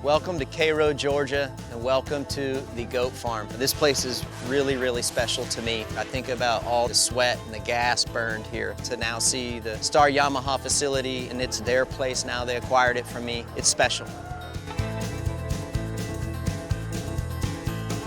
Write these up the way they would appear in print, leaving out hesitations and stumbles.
Welcome to Cairo, Georgia, and welcome to the Goat Farm. This place is really, really special to me. I think about all the sweat and the gas burned here to now see the Star Yamaha facility, and it's their place now. They acquired it from me. It's special.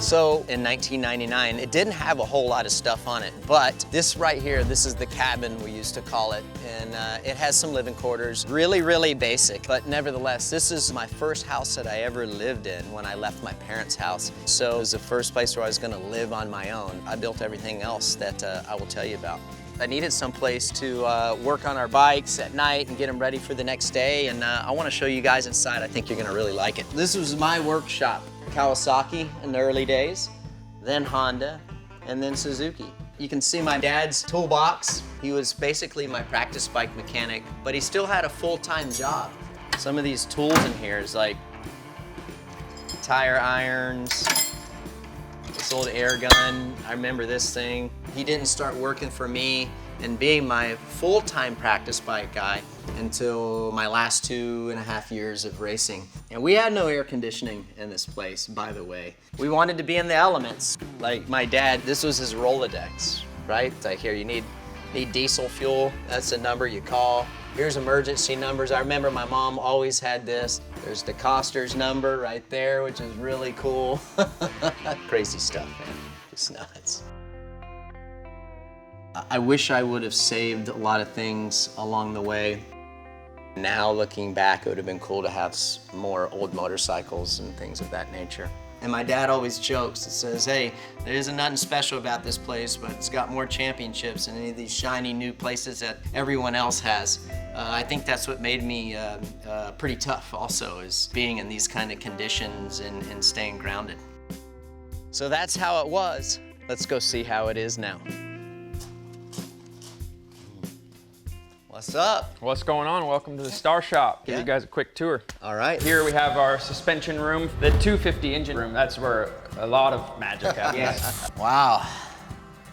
So in 1999, it didn't have a whole lot of stuff on it, but this right here, this is the cabin we used to call it, and it has some living quarters. Really, really basic, but nevertheless, this is my first house that I ever lived in when I left my parents' house. So it was the first place where I was gonna live on my own. I built everything else that I will tell you about. I needed some place to work on our bikes at night and get them ready for the next day, and I wanna show you guys inside. I think you're gonna really like it. This was my workshop. Kawasaki in the early days, then Honda, and then Suzuki. You can see my dad's toolbox. He was basically my practice bike mechanic, but he still had a full-time job. Some of these tools in here is like tire irons, this old air gun. I remember this thing. He didn't start working for me and being my full-time practice bike guy until my last 2.5 years of racing. And we had no air conditioning in this place, by the way. We wanted to be in the elements. Like my dad, this was his Rolodex, right? It's like, here, you need diesel fuel. That's the number you call. Here's emergency numbers. I remember my mom always had this. There's the Coster's number right there, which is really cool. Crazy stuff, man. Just nuts. I wish I would have saved a lot of things along the way. Now looking back, it would have been cool to have more old motorcycles and things of that nature. And my dad always jokes and says, hey, there isn't nothing special about this place, but it's got more championships than any of these shiny new places that everyone else has. I think that's what made me pretty tough also, is being in these kind of conditions and staying grounded. So that's how it was. Let's go see how it is now. What's up? What's going on? Welcome to the Star Shop. Give you guys a quick tour. All right. Here we have our suspension room, the 250 engine room. That's where a lot of magic happens. Yes. Wow.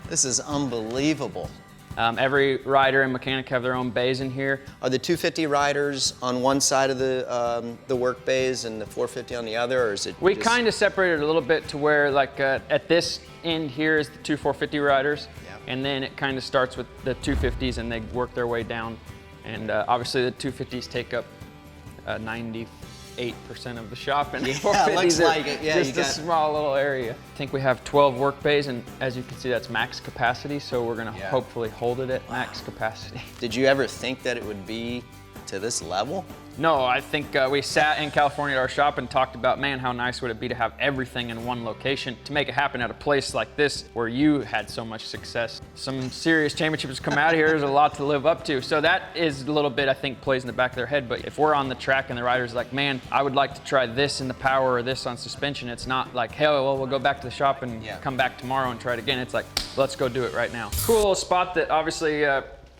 This is unbelievable. Every rider and mechanic have their own bays in here. Are the 250 riders on one side of the work bays and the 450 on the other, or is it? We kind of separated a little bit to where, like, at this end here is the 450 riders. And then it kind of starts with the 250s and they work their way down. And obviously the 250s take up 98% of the shop, and the 450s looks are like it. Yeah, just a small little area. I think we have 12 work bays, and as you can see, that's max capacity, so we're gonna hopefully hold it at max capacity. Did you ever think that it would be to this level? No, I think we sat in California at our shop and talked about, man, how nice would it be to have everything in one location to make it happen at a place like this where you had so much success. Some serious championships come out here. There's a lot to live up to. So that is a little bit, I think, plays in the back of their head. But if we're on the track and the rider's like, man, I would like to try this in the power or this on suspension, it's not like, hey, well, we'll go back to the shop and come back tomorrow and try it again. It's like, let's go do it right now. Cool little spot that obviously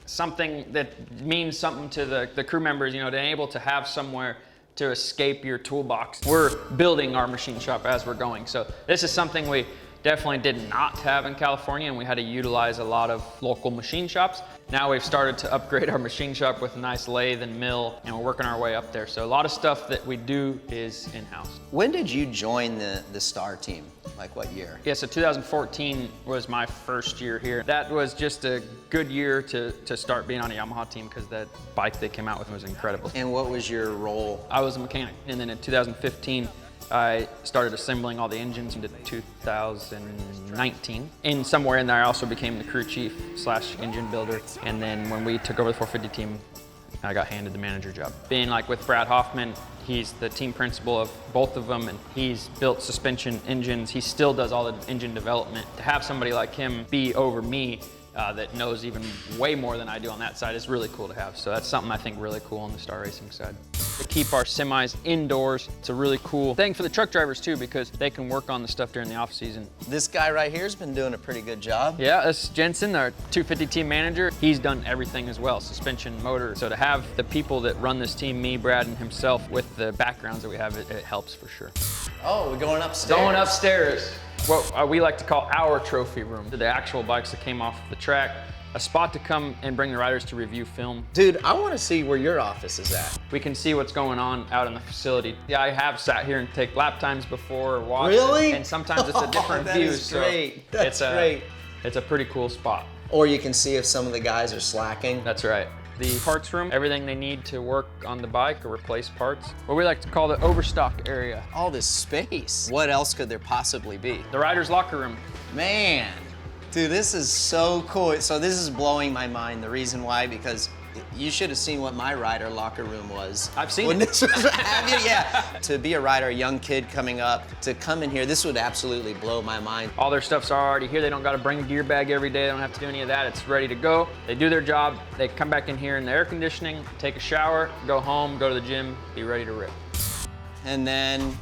something that means something to the crew members, you know, to be able to have somewhere to escape your toolbox. We're building our machine shop as we're going. So this is something we definitely did not have in California, and we had to utilize a lot of local machine shops. Now we've started to upgrade our machine shop with a nice lathe and mill, and we're working our way up there. So a lot of stuff that we do is in-house. When did you join the Star team? Like what year? Yeah, so 2014 was my first year here. That was just a good year to start being on a Yamaha team, because that bike they came out with was incredible. And what was your role? I was a mechanic, and then in 2015, I started assembling all the engines into 2019. And somewhere in there, I also became the crew chief / engine builder. And then when we took over the 450 team, I got handed the manager job. Being like with Brad Hoffman, he's the team principal of both of them, and he's built suspension engines. He still does all the engine development. To have somebody like him be over me that knows even way more than I do on that side is really cool to have. So that's something I think really cool on the Star Racing side. To keep our semis indoors, it's a really cool thing for the truck drivers too, because they can work on the stuff during the off season. This guy right here has been doing a pretty good job. Yeah, this is Jensen, our 250 team manager. He's done everything as well, suspension, motor. So to have the people that run this team, me, Brad, and himself, with the backgrounds that we have, it helps for sure. Oh, we're going upstairs. Going upstairs. What we like to call our trophy room. The actual bikes that came off the track, a spot to come and bring the riders to review film. Dude, I want to see where your office is at. We can see what's going on out in the facility. Yeah, I have sat here and take lap times before or watched. Really? And sometimes it's a different that view. is great. So That's great. It's a pretty cool spot. Or you can see if some of the guys are slacking. That's right. The parts room, everything they need to work on the bike or replace parts. What we like to call the overstock area. All this space. What else could there possibly be? The riders' locker room. Man, dude, this is so cool. So this is blowing my mind. The reason why, because you should have seen what my rider locker room was. I've seen when it. This was, have you? Yeah. To be a rider, a young kid coming up, to come in here, this would absolutely blow my mind. All their stuff's already here. They don't got to bring a gear bag every day. They don't have to do any of that. It's ready to go. They do their job. They come back in here in the air conditioning, take a shower, go home, go to the gym, be ready to rip. And then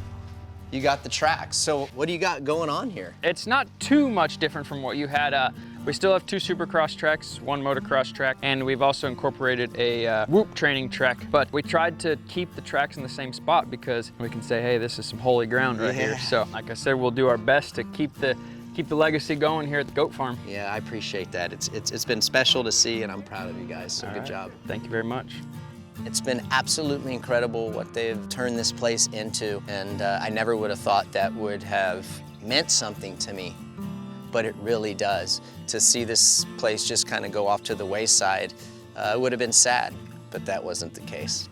you got the tracks. So what do you got going on here? It's not too much different from what you had. We still have 2 Supercross tracks, 1 motocross track, and we've also incorporated a whoop training track. But we tried to keep the tracks in the same spot because we can say, hey, this is some holy ground right here. So like I said, we'll do our best to keep the legacy going here at the Goat Farm. Yeah, I appreciate that. It's been special to see, and I'm proud of you guys, so good job. Thank you very much. It's been absolutely incredible what they've turned this place into, and I never would have thought that would have meant something to me, but it really does. To see this place just kind of go off to the wayside would have been sad, but that wasn't the case.